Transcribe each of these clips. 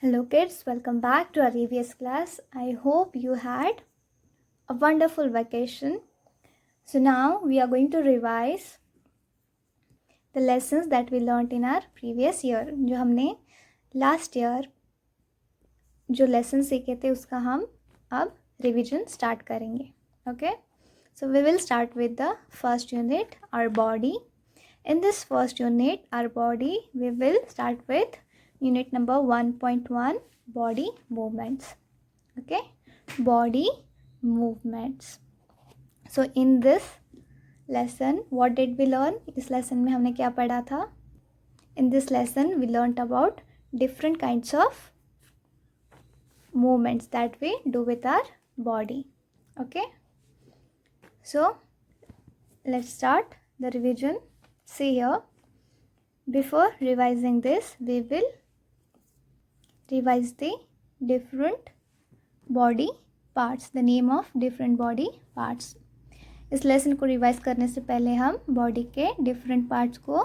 Hello kids, welcome back to our EVS class. I hope you had a wonderful vacation. So now we are going to revise the lessons that we learnt in our previous year. जो हमने last year जो lessons सीखे थे उसका हम अब revision start करेंगे. Okay? So we will start with the first unit, our body. In this first unit, our body, we will start with unit number 1.1, body movements. Okay, body movements. So in this lesson, what did we learn? इस lesson में हमने क्या पढ़ा था? In this lesson, we learnt about different kinds of movements that we do with our body. Okay, so let's start the revision. See here, before revising this, we will revise the different body parts, the name of different body parts. इस lesson को revise करने से पहले हम body के different parts को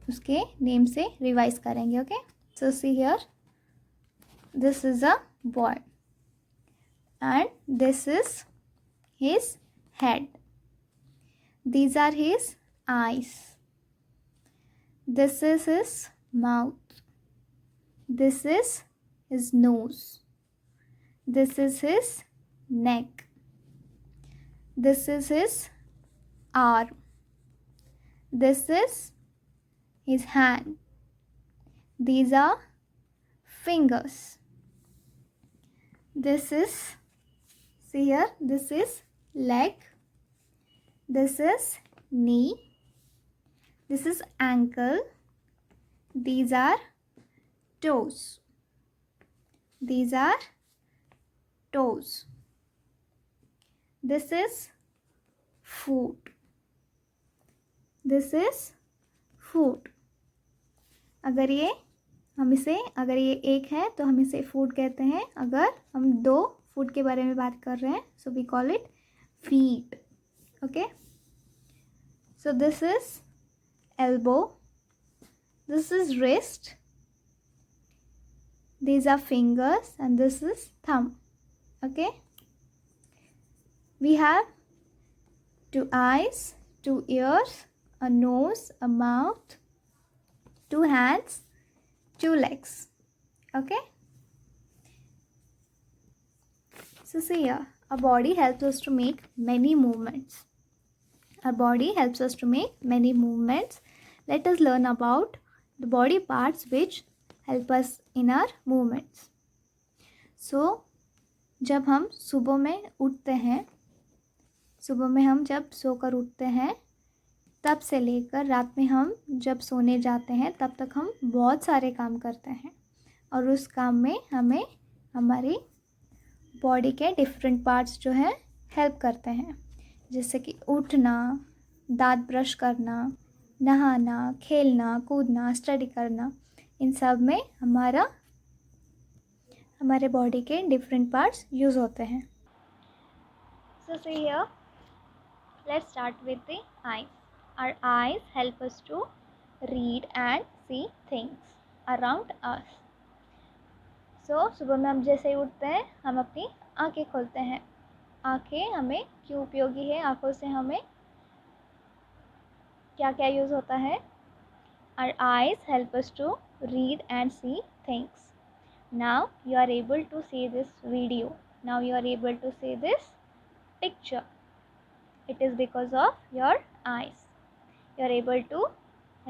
उसके name से रिवाइज करेंगे. Okay, so see here, this is a boy and this is his head. These are his eyes. This is his mouth. This is his nose. This is his neck. This is his arm. This is his hand. These are fingers. This is, see here, this is leg. This is knee. This is ankle. These are toes. These are toes. This is foot. This is foot. अगर ये एक है तो हम इसे फूट कहते हैं. अगर हम दो फूट के बारे में बात कर रहे हैं, so we call it feet. Okay, so this is elbow. This is wrist. These are fingers and this is thumb. Okay, we have two eyes, two ears, a nose, a mouth, two hands, two legs. Okay, so see here, our body helps us to make many movements. Our body helps us to make many movements. Let us learn about the body parts which help us in our movements. So जब हम सुबह में उठते हैं, सुबह में हम जब सोकर उठते हैं, तब से लेकर रात में हम जब सोने जाते हैं, तब तक हम बहुत सारे काम करते हैं और उस काम में हमें हमारी बॉडी के डिफरेंट पार्ट्स जो हैं हेल्प करते हैं. जैसे कि उठना, दांत ब्रश करना, नहाना, खेलना, कूदना, स्टडी करना, इन सब में हमारे बॉडी के डिफरेंट पार्ट्स यूज़ होते हैं. So see here, let's start with the eyes. Our eyes help us to read and see things around us. So सुबह में हम जैसे ही उठते हैं, हम अपनी आंखें खोलते हैं. आंखें हमें क्यों उपयोगी है? आंखों से हमें क्या क्या यूज़ होता है? Our eyes help us to read and see things. Now you are able to see this video. Now you are able to see this picture. It is because of your eyes. You are able to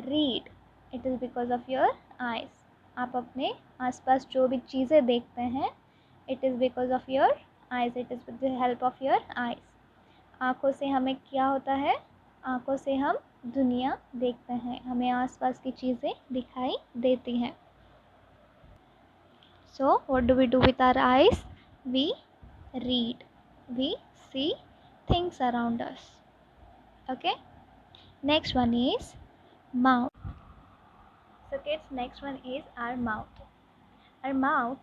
read. It is because of your eyes. आप अपने आसपास जो भी चीज़ें देखते हैं, it is because of your eyes. It is with the help of your eyes. आँखों से हमें क्या होता है? आँखों से हम दुनिया देखते हैं, हमें आसपास की चीज़ें दिखाई देती हैं. So what do we do with our eyes? We read. We see things around us. Okay. Next one is mouth. So kids, next one is our mouth. Our mouth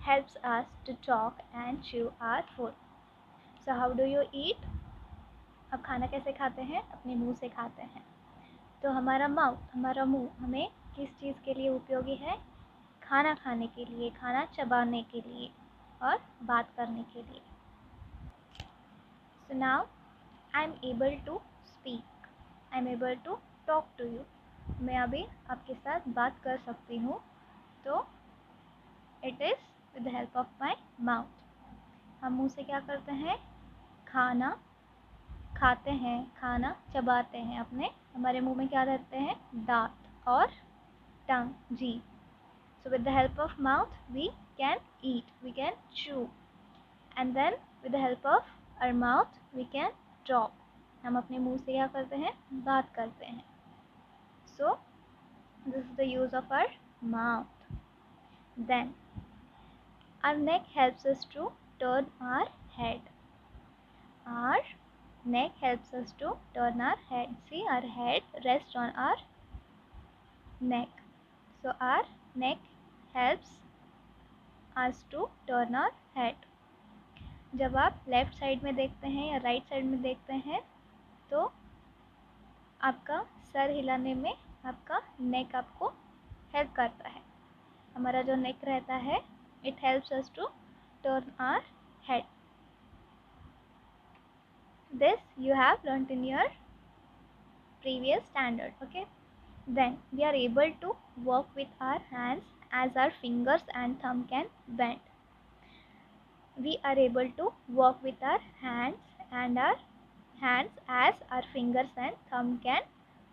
helps us to talk and chew our food. So how do you eat? अब खाना कैसे खाते हैं? अपने मुंह से खाते हैं. तो हमारा माउथ, हमारा मुंह हमें किस चीज़ के लिए उपयोगी है? खाना खाने के लिए, खाना चबाने के लिए और बात करने के लिए। So now I am able to speak. I am able to talk to you. मैं अभी आपके साथ बात कर सकती हूँ, तो it is with the help of my mouth. हम मुंह से क्या करते हैं? खाना खाते हैं, खाना चबाते हैं। अपने हमारे मुंह में क्या रहते हैं? दांत और टंग, जीभ. So with the help of mouth we can eat, we can chew, and then with the help of our mouth we can talk. हम अपने मुंह से क्या करते हैं? बात करते हैं. So this is the use of our mouth. Then our neck helps us to turn our head. Our neck helps us to turn our head. See, our head rests on our neck. So our neck helps us to turn our head. जब आप left side में देखते हैं या right side में देखते हैं, तो आपका सर हिलाने में आपका नेक आपको हेल्प करता है. हमारा जो नेक रहता है, it helps us to turn our head. This you have learned in your previous standard. Okay, then we are able to work with our hands as our fingers and thumb can bend. We are able to work with our hands and our hands as our fingers and thumb can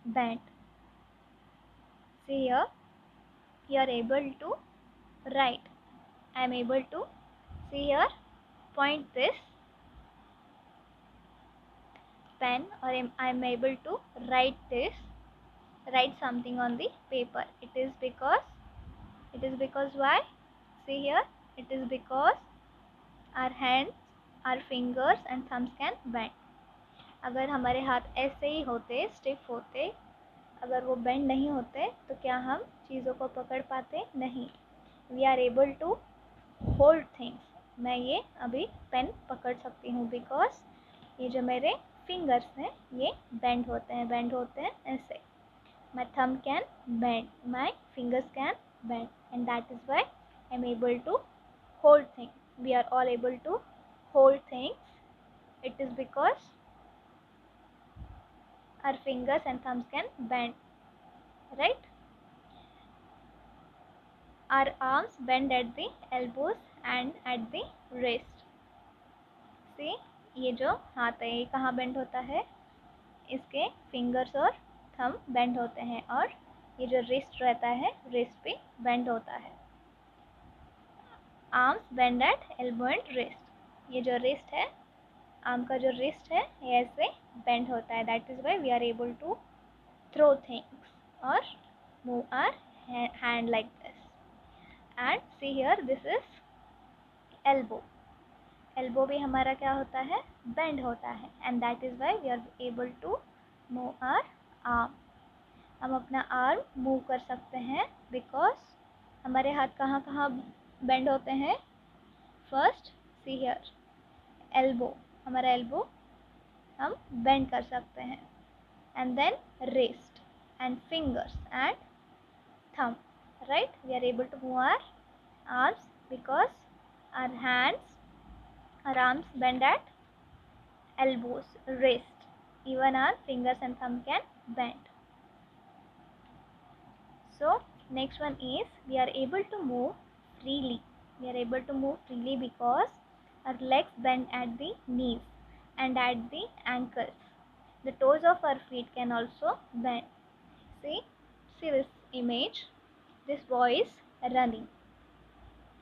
bend. See here, you are able to write. I am able to, see here, point this pen, or I am able to write something on the paper. It is because why? See here, it is because our hands, our fingers and thumbs can bend. अगर हमारे हाथ ऐसे ही होते, stiff होते, अगर वो bend नहीं होते, तो क्या हम चीज़ों को पकड़ पाते? नहीं. We are able to hold things. मैं ये अभी पेन पकड़ सकती हूँ बिकॉज ये जो मेरे फिंगर्स हैं ये बेंड होते हैं ऐसे. My thumb can bend, my fingers can bend, and that is why I am able to hold things. We are all able to hold things. It is because our fingers and thumbs can bend, right? Our arms bend at the elbows and at the wrist. See, ये जो हाथ है ये कहाँ bend होता है? इसके fingers और थंब बेंड होते हैं, और ये जो रिस्ट रहता है, रिस्ट भी बेंड होता है. Arms bend at elbow and wrist. ये जो रिस्ट है, आर्म का जो रिस्ट है, ये ऐसे बेंड होता है. That is why we are able to throw things और move our hand like this. And see here, this is elbow. Elbow भी हमारा क्या होता है? बेंड होता है. And that is why we are able to move our arm. हम अपना आर्म मूव कर सकते हैं बिकॉज हमारे हाथ कहाँ कहाँ बेंड होते हैं? First, see here, elbow. हमारा एल्बो हम बेंड कर सकते हैं. And then wrist and fingers and thumb. Right, we are able to move our arms because our hands, our arms bend at elbows, wrist. Even our fingers and thumb can bend. So next one is we are able to move freely. We are able to move freely because our legs bend at the knees and at the ankles. The toes of our feet can also bend. See this image. This boy is running.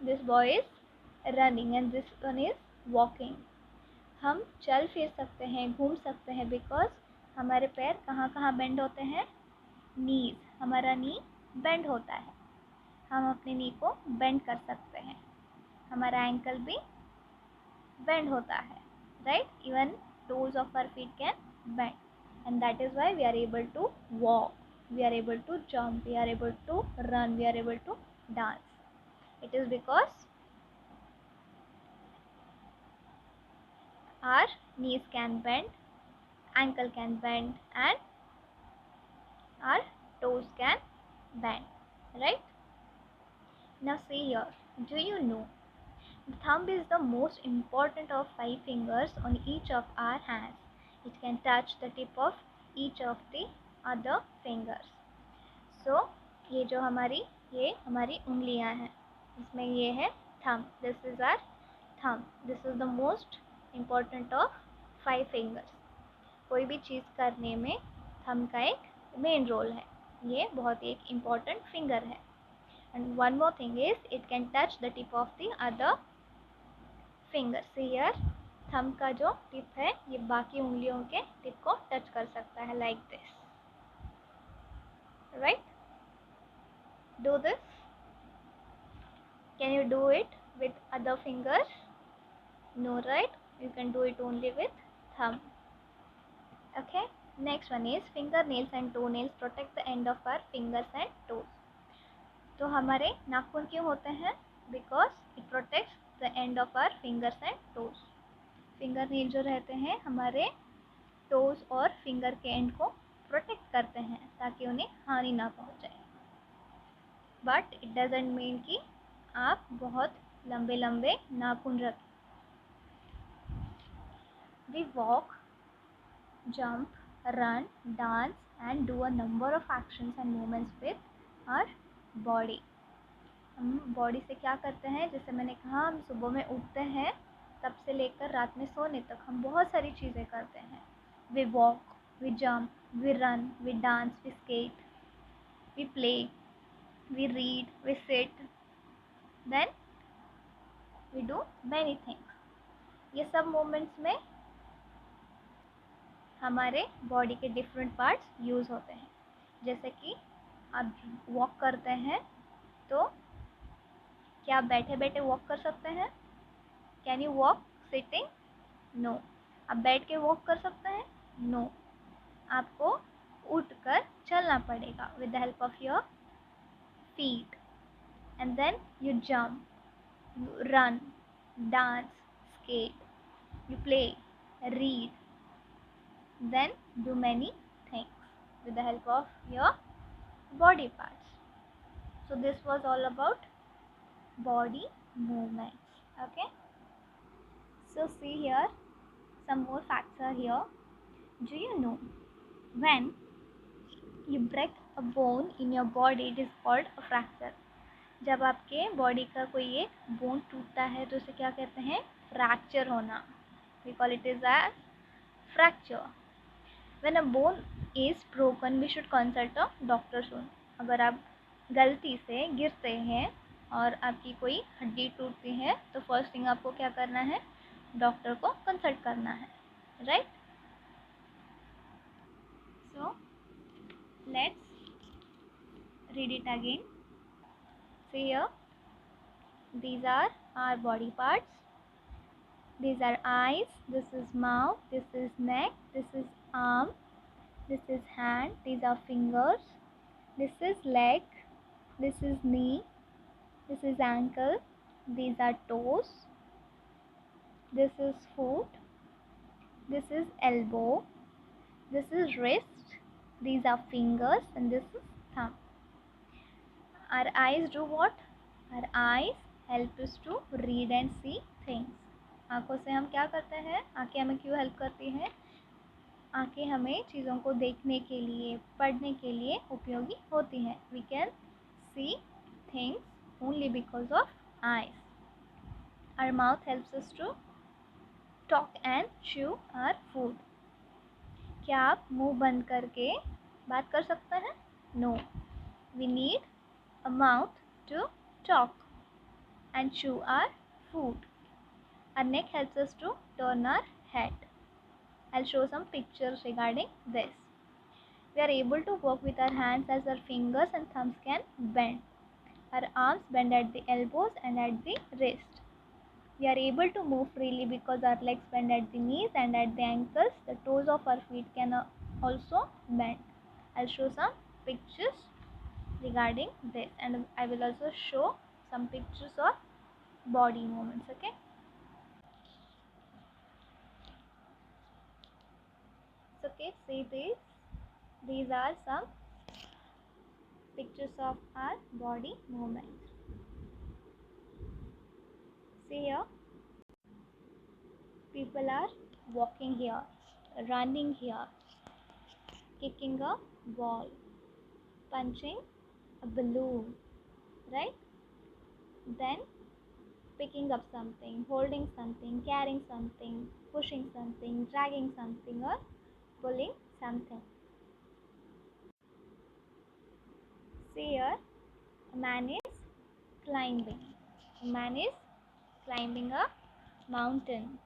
This boy is running and this one is walking. हम चल फिर सकते हैं, घूम सकते हैं because हमारे पैर कहाँ कहाँ बेंड होते हैं? नीज. हमारा नी बेंड होता है. हम अपने नी को बेंड कर सकते हैं. हमारा एंकल भी बेंड होता है, right? Even toes of our feet can bend. And that is why we are able to walk, we are able to jump, we are able to run, we are able to dance. It is because our knees can bend, ankle can bend, and our toes can bend, right? Now see here, do you know the thumb is the most important of 5 fingers on each of our hands. It can touch the tip of each of the other fingers. So ये हमारी उंगलियां हैं, इसमें ये है thumb. This is our thumb. This is the most important of 5 fingers. कोई भी चीज़ करने में thumb का एक मेन रोल है. ये बहुत ही एक इम्पॉर्टेंट फिंगर है. And one more thing is it can touch the tip of the other finger. See here, thumb का जो टिप है ये बाकी उंगलियों के टिप को टच कर सकता है, like this. Right? Do this. Can you do it with other fingers? No, right? You can do it only with thumb. Okay. Next one is fingernails and toenails protect the end of our fingers and toes. तो हमारे नाखून क्यों होते हैं? Because it protects the end of our fingers and toes. Finger nail जो रहते हैं हमारे टोज और फिंगर के एंड को प्रोटेक्ट करते हैं ताकि उन्हें हानि ना पहुंचे. बट इट डजेंट मीन कि आप बहुत लंबे लंबे नाखून रखें. We walk, jump, run, dance and do a number of actions and movements with our body. हम बॉडी से क्या करते हैं? जैसे मैंने कहा, हम सुबह में उठते हैं तब से लेकर रात में सोने तक हम बहुत सारी चीज़ें करते हैं. We walk, we jump, we run, we dance, we skate, we play, we read, we sit, then we do many things. ये सब मोमेंट्स में हमारे बॉडी के डिफरेंट पार्ट्स यूज़ होते हैं. जैसे कि आप वॉक करते हैं तो क्या आप बैठे बैठे वॉक कर सकते हैं? Can you walk sitting? No. आप बैठ के वॉक कर सकते हैं? नो. आपको उठकर चलना पड़ेगा with the help of your feet. And then you jump, you run, dance, skate, you play, read, then do many things with the help of your body parts. So this was all about body movements. Okay, so see here, some more facts are here. Do you know when you break a bone in your body it is called a fracture? जब आपके body का कोई एक bone टूटता है तो उसे क्या कहते हैं? फ्रैक्चर होना. We call it is as fracture. When a bone is broken we should consult a doctor soon. अगर आप गलती से गिरते हैं और आपकी कोई हड्डी टूटती है तो फर्स्ट थिंग आपको क्या करना है? डॉक्टर को कंसल्ट करना है. Right? So let's read it again. See here, these are our body parts. These are eyes, this is mouth, this is neck, this is arm, this is hand, these are fingers, this is leg, this is knee, this is ankle, these are toes, this is foot, this is elbow, this is wrist, these are fingers, and this is thumb. Our eyes do what? Our eyes help us to read and see things. आँखों से हम क्या करते हैं? आँखें हमें क्यों help करती हैं? आँखें हमें चीज़ों को देखने के लिए, पढ़ने के लिए उपयोगी होती हैं. We can see things only because of eyes. Our mouth helps us to talk and chew our food. क्या आप मुंह बंद करके बात कर सकते हैं? No. We need a mouth to talk and chew our food. Our neck helps us to turn our head. I'll show some pictures regarding this. We are able to work with our hands as our fingers and thumbs can bend. Our arms bend at the elbows and at the wrist. We are able to move freely because our legs bend at the knees and at the ankles. The toes of our feet can also bend. I'll show some pictures regarding this, and I will also show some pictures of body movements. Okay. So okay, see this. These are some pictures of our body movements. See here, people are walking here, running here, kicking a ball, punching a balloon, right? Then picking up something, holding something, carrying something, pushing something, dragging something, or pulling something. See here, a man is climbing. A man is climbing a mountain.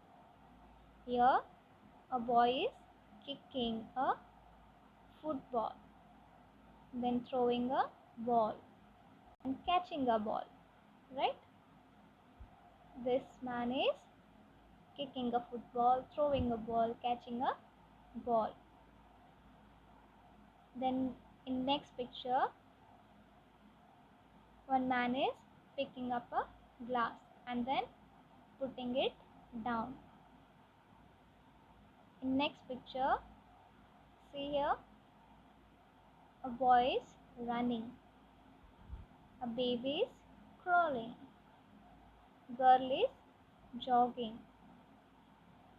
Here, a boy is kicking a football, then throwing a ball and catching a ball, right? This man is kicking a football, throwing a ball, catching a ball. Then in next picture, one man is picking up a glass and then putting it down. In next picture, see here, a boy is running, a baby is crawling, girl is jogging,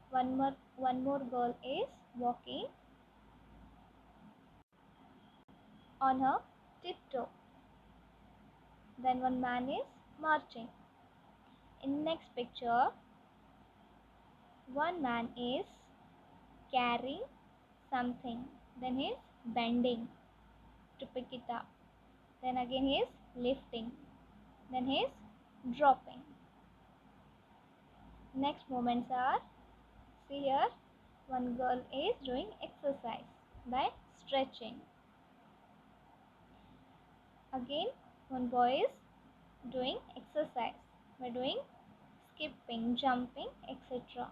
one more girl is walking on her tiptoe. Then one man is marching. In next picture, one man is carrying something, then he is bending to pick it up, then again he is lifting, then he is dropping. Next moments are, see here, one girl is doing exercise by stretching. Again, one boy is doing exercise by doing skipping, jumping, etc.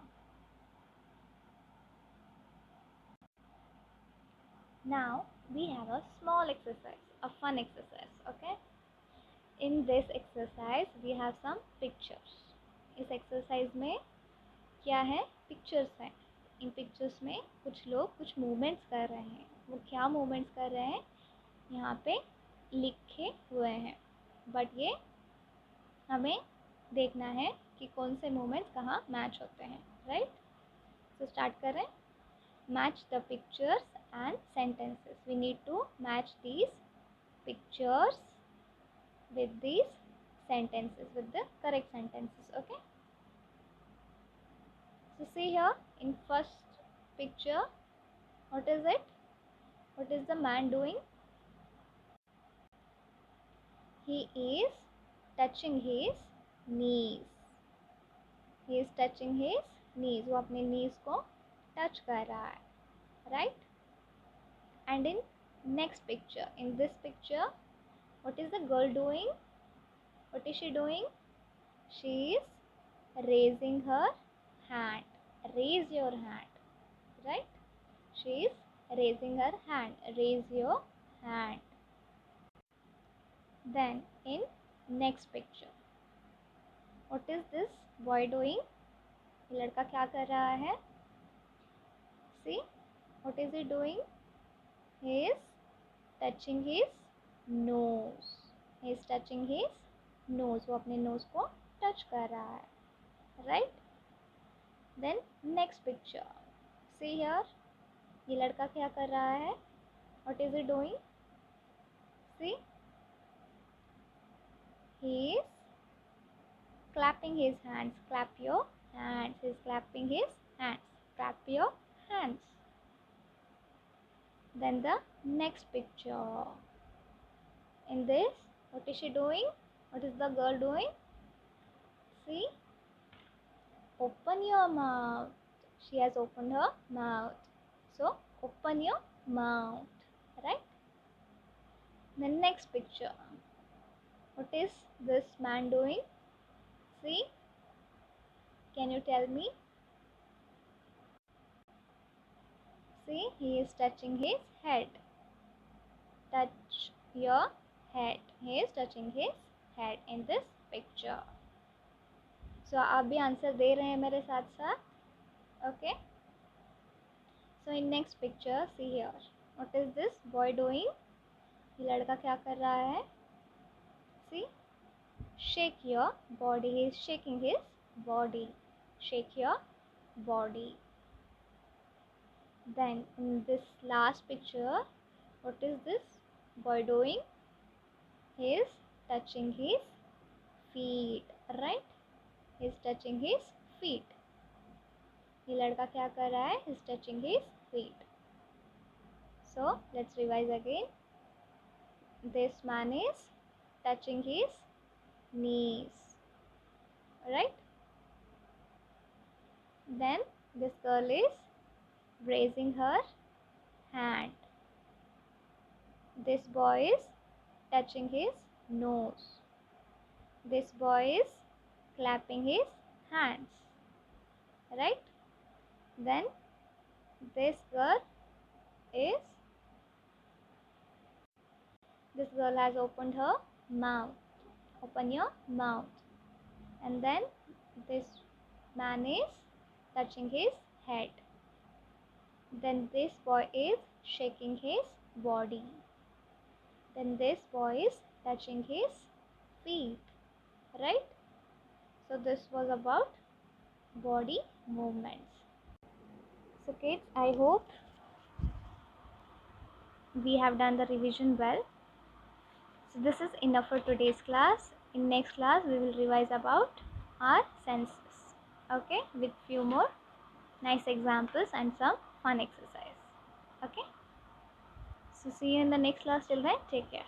Now we have a small exercise, a fun exercise, okay? In this exercise we have some pictures. इस exercise में क्या है, pictures हैं. इन pictures में कुछ लोग कुछ movements कर रहे हैं. वो क्या मूवमेंट्स कर रहे हैं यहाँ पे लिखे हुए हैं, बट ये हमें देखना है कि कौन से मूवमेंट्स कहाँ मैच होते हैं, राइट? तो स्टार्ट करें. Match the pictures and sentences. We need to match these pictures with these sentences, with the correct sentences, okay? So see here, in first picture, what is it? What is the man doing? He is touching his knees. He is touching his knees. वो अपने knees को touch कर रहा है, right? And in next picture, in this picture, what is the girl doing? What is she doing? She is raising her hand. Raise your hand, right? She is raising her hand. Raise your hand. Then in next picture, what is this boy doing? ये लड़का क्या कर रहा है? See, what is he doing? He is touching his nose. He is touching his nose. वो अपने nose को touch कर रहा है, right? Then next picture, see here, ये लड़का क्या कर रहा है? What is he doing? See, he is clapping his hands. Clap your hands. He is clapping his hands. Clap your hands. Then the next picture. In this, what is she doing? What is the girl doing? See, open your mouth. She has opened her mouth. So, open your mouth, right? The next picture. What is this man doing? See, can you tell me? See, he is touching his head. Touch your head. He is touching his head in this picture. So, आप भी answer दे रहे हैं मेरे साथ साथ, okay? So, in next picture, see here. What is this boy doing? ये लड़का क्या कर रहा है? See, shake your body. He is shaking his body. Shake your body. Then in this last picture, what is this boy doing? He is touching his feet, right? He is touching his feet. ये लड़का क्या कर रहा है? He is touching his feet. So let's revise again. This man is touching his knees, right? Then this girl is raising her hand. This boy is touching his nose. This boy is clapping his hands, right? Then this girl has opened her mouth. Open your mouth. And then this man is touching his head. Then this boy is shaking his body. Then this boy is touching his feet, right? So this was about body movements. So kids, I hope we have done the revision well. So this is enough for today's class. In next class we will revise about our senses, okay, with few more nice examples and some fun exercise. Okay, so see you in the next class. Till then, take care.